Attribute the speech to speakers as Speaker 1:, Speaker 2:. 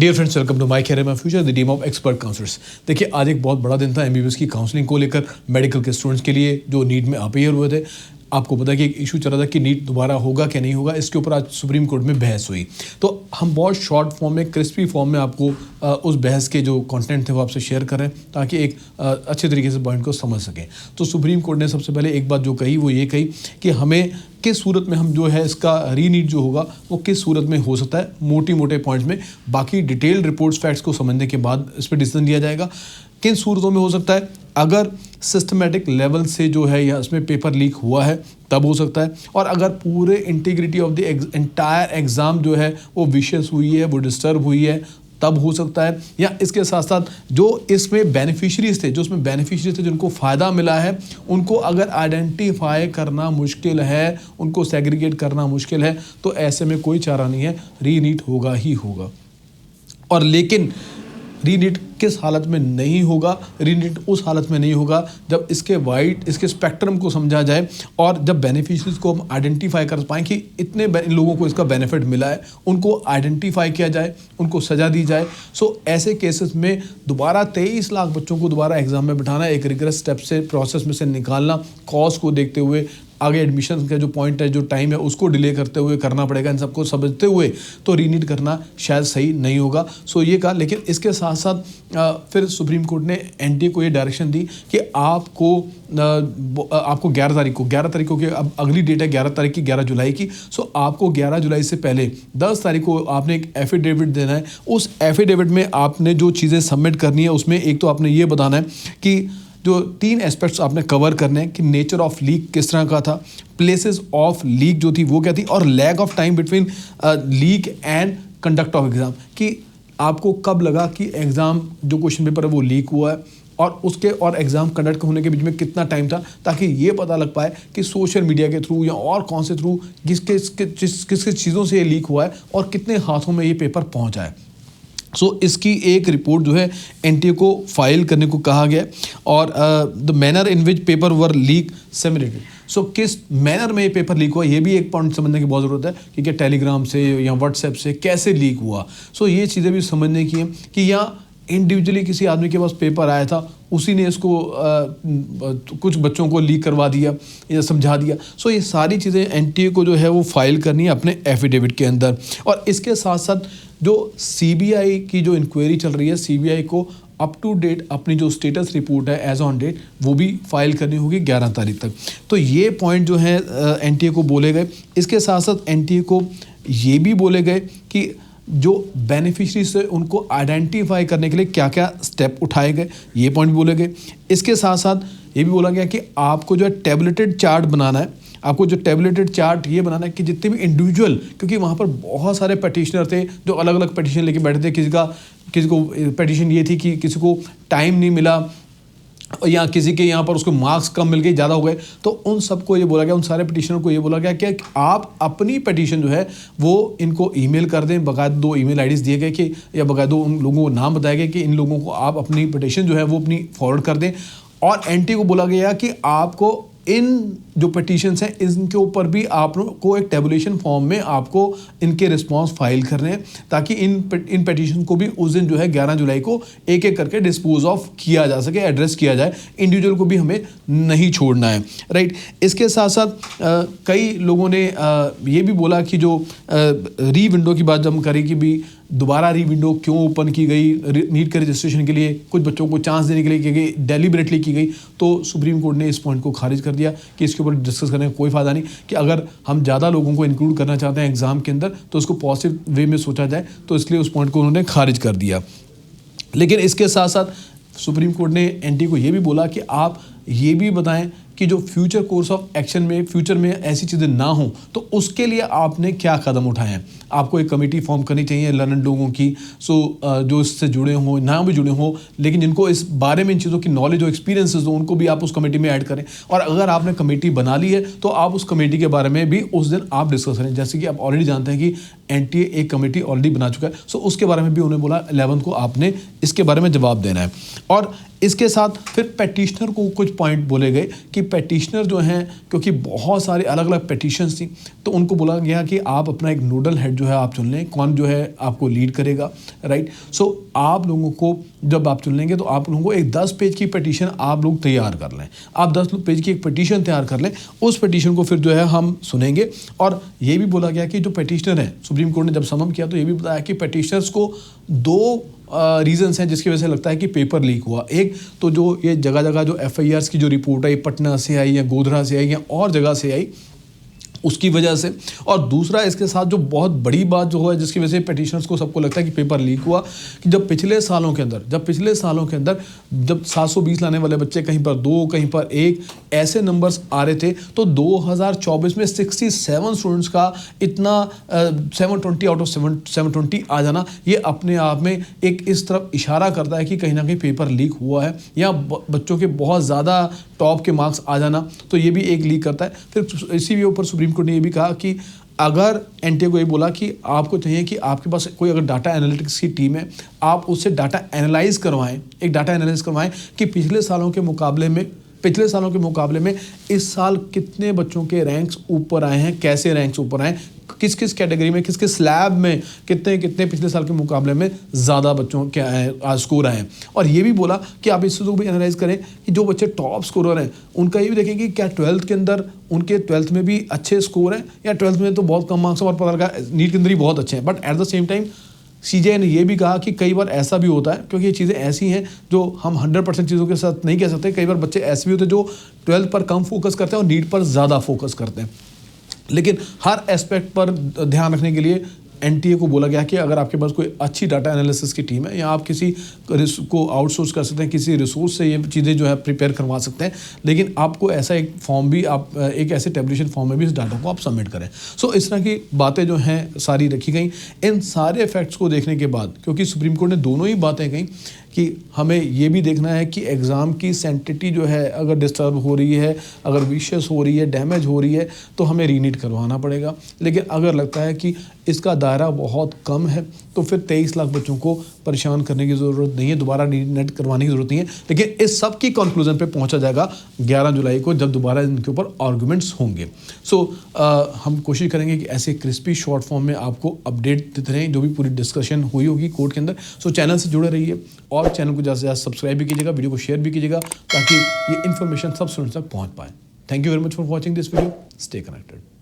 Speaker 1: Dear friends, welcome to my career my future, the team of expert counsellors. देखिए, आज एक बहुत बड़ा दिन था एमबीबीएस की काउंसलिंग को लेकर। मेडिकल के स्टूडेंट्स के लिए जो नीट में अपीयर हुए थे, आपको पता है कि एक इशू चल रहा था कि नीट दोबारा होगा क्या नहीं होगा। इसके ऊपर आज सुप्रीम कोर्ट में बहस हुई। तो हम बहुत शॉर्ट फॉर्म में, क्रिस्पी फॉर्म में आपको उस बहस के जो कंटेंट थे वो आपसे शेयर कर रहे हैं, ताकि एक अच्छे तरीके से पॉइंट को समझ सकें। तो सुप्रीम कोर्ट ने सबसे पहले एक बात जो कही वो ये कही कि हमें किस सूरत में हम जो है इसका रीनीट जो होगा वो किस सूरत में हो सकता है, मोटे मोटे पॉइंट्स में। बाकी डिटेल्ड रिपोर्ट्स फैक्ट्स को समझने के बाद इस पर डिसीजन लिया जाएगा। किन सूरतों में हो सकता है? अगर सिस्टमेटिक लेवल से जो है या इसमें पेपर लीक हुआ है तब हो सकता है, और अगर पूरे integrity of the entire exam जो है वो विशेष हुई है, वो डिस्टर्ब हुई है, तब हो सकता है। या इसके साथ साथ जो इसमें बेनिफिशरीज थे, जिनको फ़ायदा मिला है, उनको अगर आइडेंटिफाई करना मुश्किल है, उनको सेग्रीगेट करना मुश्किल है, तो ऐसे में कोई चारा नहीं है, रीनीट होगा ही होगा। और लेकिन रीनीट किस हालत में नहीं होगा? रीनीट उस हालत में नहीं होगा जब इसके स्पेक्ट्रम को समझा जाए, और जब बेनिफिशरीज को हम आइडेंटिफाई कर पाएँ कि इतने लोगों को इसका बेनिफिट मिला है, उनको आइडेंटिफाई किया जाए, उनको सजा दी जाए। सो ऐसे केसेस में दोबारा 23 लाख बच्चों को दोबारा एग्जाम में बिठाना, एक रिगरस स्टेप से प्रोसेस में से निकालना, कॉस्ट को देखते हुए, आगे एडमिशन का जो पॉइंट है, जो टाइम है, उसको डिले करते हुए करना पड़ेगा। इन सबको समझते हुए तो रीनीट करना शायद सही नहीं होगा। सो ये कहा। लेकिन इसके साथ साथ फिर सुप्रीम कोर्ट ने एनटीए को ये डायरेक्शन दी कि आपको 11 तारीख को, अब अगली डेट है 11 तारीख की, 11 जुलाई की। सो आपको 11 जुलाई से पहले 10 तारीख को आपने एक एफिडेविट देना है। उस एफिडेविट में आपने जो चीज़ें सबमिट करनी है, उसमें एक तो आपने ये बताना है कि जो 3 एस्पेक्ट्स आपने कवर करने हैं कि नेचर ऑफ लीक किस तरह का था, प्लेसेस ऑफ लीक जो थी वो क्या थी, और lag of time between leak and conduct of exam, कि आपको कब लगा कि एग्ज़ाम जो क्वेश्चन पेपर है वो लीक हुआ है, और उसके और एग्ज़ाम कंडक्ट होने के बीच में कितना टाइम था, ताकि ये पता लग पाए कि सोशल मीडिया के थ्रू या और कौन से थ्रू किस चीज़ों से ये लीक हुआ है और कितने हाथों में ये पेपर पहुँचा है। सो इसकी एक रिपोर्ट जो है एनटीए को फाइल करने को कहा गया, और the manner in which paper were leak simulated. So किस मैनर में ये पेपर लीक हुआ, ये भी एक पॉइंट समझने की बहुत ज़रूरत है कि क्या टेलीग्राम से या व्हाट्सएप से कैसे लीक हुआ। सो ये चीज़ें भी समझने की है कि या इंडिविजुअली किसी आदमी के पास पेपर आया था, उसी ने इसको कुछ बच्चों को लीक करवा दिया या समझा दिया। सो ये सारी चीज़ें एनटीए को जो है वो फाइल करनी है अपने एफिडेविट के अंदर। और इसके साथ साथ जो सीबीआई की जो इंक्वायरी चल रही है, सीबीआई को अप टू डेट अपनी जो स्टेटस रिपोर्ट है एज ऑन डेट वो भी फाइल करनी होगी 11 तारीख तक। तो ये पॉइंट जो है एनटीए को बोले गए। इसके साथ साथ एनटीए को ये भी बोले गए कि जो बेनिफिशरी से उनको आइडेंटिफाई करने के लिए क्या क्या स्टेप उठाए गए, ये पॉइंट भी बोले गए। इसके साथ साथ ये भी बोला गया कि आपको जो है टेबलेटेड चार्ट बनाना है। आपको जो टेबलेटेड चार्ट ये बनाना है कि जितने भी इंडिविजुअल, क्योंकि वहाँ पर बहुत सारे पटिशनर थे जो अलग अलग पटिशन लेके बैठे थे। किसी को पटिशन ये थी कि किसी को टाइम नहीं मिला, या किसी के यहाँ पर उसको मार्क्स कम मिल गए, ज़्यादा हो गए। तो उन सबको ये बोला गया, उन सारे पटिशनर को ये बोला गया कि आप अपनी पटिशन जो है वो इनको ईमेल कर दें। बाकायदा 2 ईमेल आईडीज़ दिए गए कि, या बाकायदा उन लोगों को नाम बताया गया कि इन लोगों को आप अपनी पटिशन जो है वो अपनी फॉरवर्ड कर दें। और एनटी को बोला गया कि आपको इन जो पटिशन्स हैं इनके ऊपर भी आपको एक टेबुलेशन फॉर्म में आपको इनके रिस्पांस फाइल करने हैं, ताकि इन पटिशन को भी उस दिन जो है 11 जुलाई को एक एक करके डिस्पोज ऑफ किया जा सके, एड्रेस किया जाए। इंडिविजुअल को भी हमें नहीं छोड़ना है, राइट। इसके साथ साथ कई लोगों ने ये भी बोला कि जो री विंडो की बात जब हम करें कि भी दोबारा री विंडो क्यों ओपन की गई नीट के रजिस्ट्रेशन के लिए, कुछ बच्चों को चांस देने के लिए की गई, डेलिबरेटली की गई, तो सुप्रीम कोर्ट ने इस पॉइंट को खारिज कर दिया कि इसके ऊपर डिस्कस करने का कोई फ़ायदा नहीं। कि अगर हम ज़्यादा लोगों को इंक्लूड करना चाहते हैं एग्ज़ाम के अंदर तो उसको पॉजिटिव वे में सोचा जाए, तो इसलिए उस पॉइंट को उन्होंने खारिज कर दिया। लेकिन इसके साथ साथ सुप्रीम कोर्ट ने एनटी को ये भी बोला कि आप ये भी बताएं कि जो फ्यूचर कोर्स ऑफ एक्शन में फ्यूचर में ऐसी चीज़ें ना हों, तो उसके लिए आपने क्या कदम उठाए हैं। आपको एक कमेटी फॉर्म करनी चाहिए लर्नड लोगों की, जो इससे जुड़े हों, ना भी जुड़े हों, लेकिन जिनको इस बारे में इन चीज़ों की नॉलेज हो, एक्सपीरियंसेस हो, उनको भी आप उस कमेटी में ऐड करें। और अगर आपने कमेटी बना ली है तो आप उस कमेटी के बारे में भी उस दिन आप डिस्कस करें। जैसे कि आप ऑलरेडी जानते हैं कि एनटीए एक कमेटी ऑलरेडी बना चुका है, सो उसके बारे में भी उन्होंने बोला 11 को आपने इसके बारे में जवाब देना है। और इसके साथ फिर पेटिशनर को कुछ पॉइंट बोले गए कि पेटिशनर जो हैं, क्योंकि बहुत सारे अलग अलग पेटिशन्स थी, तो उनको बोला गया कि आप अपना एक नोडल हेड जो है आप चुन लें, कौन जो है आपको लीड करेगा, राइट। सो आप लोगों को जब आप चुन लेंगे तो आप लोगों को एक 10 पेज की पिटीशन आप लोग तैयार कर लें। आप 10 पेज की एक पिटीशन तैयार कर लें, उस पिटीशन को फिर जो है हम सुनेंगे। और ये भी बोला गया कि जो पिटीशनर हैं, सुप्रीम कोर्ट ने जब समन किया तो ये भी बताया कि पिटीशनर्स को 2 रीजंस हैं जिसकी वजह से लगता है कि पेपर लीक हुआ। एक तो जो ये जगह जगह जो FIRs की जो रिपोर्ट आई, पटना से आई या गोधरा से आई या और जगह से आई, उसकी वजह से। और दूसरा इसके साथ जो बहुत बड़ी बात जो है जिसकी वजह से पिटीशनर्स को सबको लगता है कि पेपर लीक हुआ, कि जब पिछले सालों के अंदर जब 720 लाने वाले बच्चे कहीं पर 2 कहीं पर 1 ऐसे नंबर्स आ रहे थे, तो 2024 में 67 स्टूडेंट्स का इतना 720 आउट ऑफ 720 आ जाना, ये अपने आप में एक इस तरफ इशारा करता है कि कहीं ना कहीं पेपर लीक हुआ है, या बच्चों के बहुत ज़्यादा टॉप के मार्क्स आ जाना, तो ये भी एक लीक करता है। फिर इसी के ऊपर सुप्रीम कोर्ट ने ये भी कहा कि अगर NTA को ये बोला कि आपको चाहिए कि आपके पास कोई अगर डाटा एनालिटिक्स की टीम है, आप उससे डाटा एनालाइज करवाएं, एक डाटा एनालिसिस करवाएं कि पिछले सालों के मुकाबले में इस साल कितने बच्चों के रैंक्स ऊपर आए हैं, कैसे रैंक्स ऊपर आए, किस किस कैटेगरी में, किस किस स्लैब में कितने पिछले साल के मुकाबले में ज़्यादा बच्चों के स्कोर आए हैं। और ये भी बोला कि आप इस चीज़ को भी एनालाइज करें कि जो बच्चे टॉप स्कोरर हैं उनका ये भी देखें कि क्या 12th के अंदर उनके 12th में भी अच्छे स्कोर हैं, या 12th में तो बहुत कम मार्क्स हैं और पता लगा नीट के अंदर ही बहुत अच्छे हैं। But at the same time CJ ने ये भी कहा कि कई बार ऐसा भी होता है, क्योंकि ये चीज़ें ऐसी हैं जो हम 100% चीज़ों के साथ नहीं कह सकते। कई बार बच्चे ऐसे भी होते हैं जो 12th पर कम फोकस करते हैं और नीट पर ज़्यादा फोकस करते हैं। लेकिन हर एस्पेक्ट पर ध्यान रखने के लिए NTA को बोला गया कि अगर आपके पास कोई अच्छी डाटा एनालिसिस की टीम है, या आप किसी को आउटसोर्स कर सकते हैं, किसी रिसोर्स से ये चीज़ें जो है प्रिपेयर करवा सकते हैं, लेकिन आपको ऐसा एक फॉर्म भी आप एक ऐसे टेबलेशन फॉर्म में भी इस डाटा को आप सबमिट करें। सो इस तरह की बातें जो हैं सारी रखी गई। इन सारे फैक्ट्स को देखने के बाद, क्योंकि सुप्रीम कोर्ट ने दोनों ही बातें कहीं कि हमें ये भी देखना है कि एग्ज़ाम की सैंक्टिटी जो है अगर डिस्टर्ब हो रही है, अगर विशेस हो रही है, डैमेज हो रही है, तो हमें रीनीट करवाना पड़ेगा। लेकिन अगर लगता है कि इसका दायरा बहुत कम है, तो फिर 23 लाख बच्चों को परेशान करने की ज़रूरत नहीं है, दोबारा रीनेट करवाने की ज़रूरत नहीं है। लेकिन इस सब की कंक्लूजन पे पहुंचा जाएगा 11 जुलाई को, जब दोबारा इनके ऊपर आर्गूमेंट्स होंगे। सो हम कोशिश करेंगे कि ऐसे क्रिस्पी शॉर्ट फॉर्म में आपको अपडेट देते रहें जो भी पूरी डिस्कशन हुई होगी कोर्ट के अंदर। सो चैनल से जुड़े रहिए और चैनल को ज़्यादा से ज़्यादा सब्सक्राइब भी कीजिएगा, वीडियो को शेयर भी कीजिएगा, ताकि ये इन्फॉर्मेशन सब स्टूडेंट्स तक पहुँच पाए। Thank you very much for watching this video. Stay connected.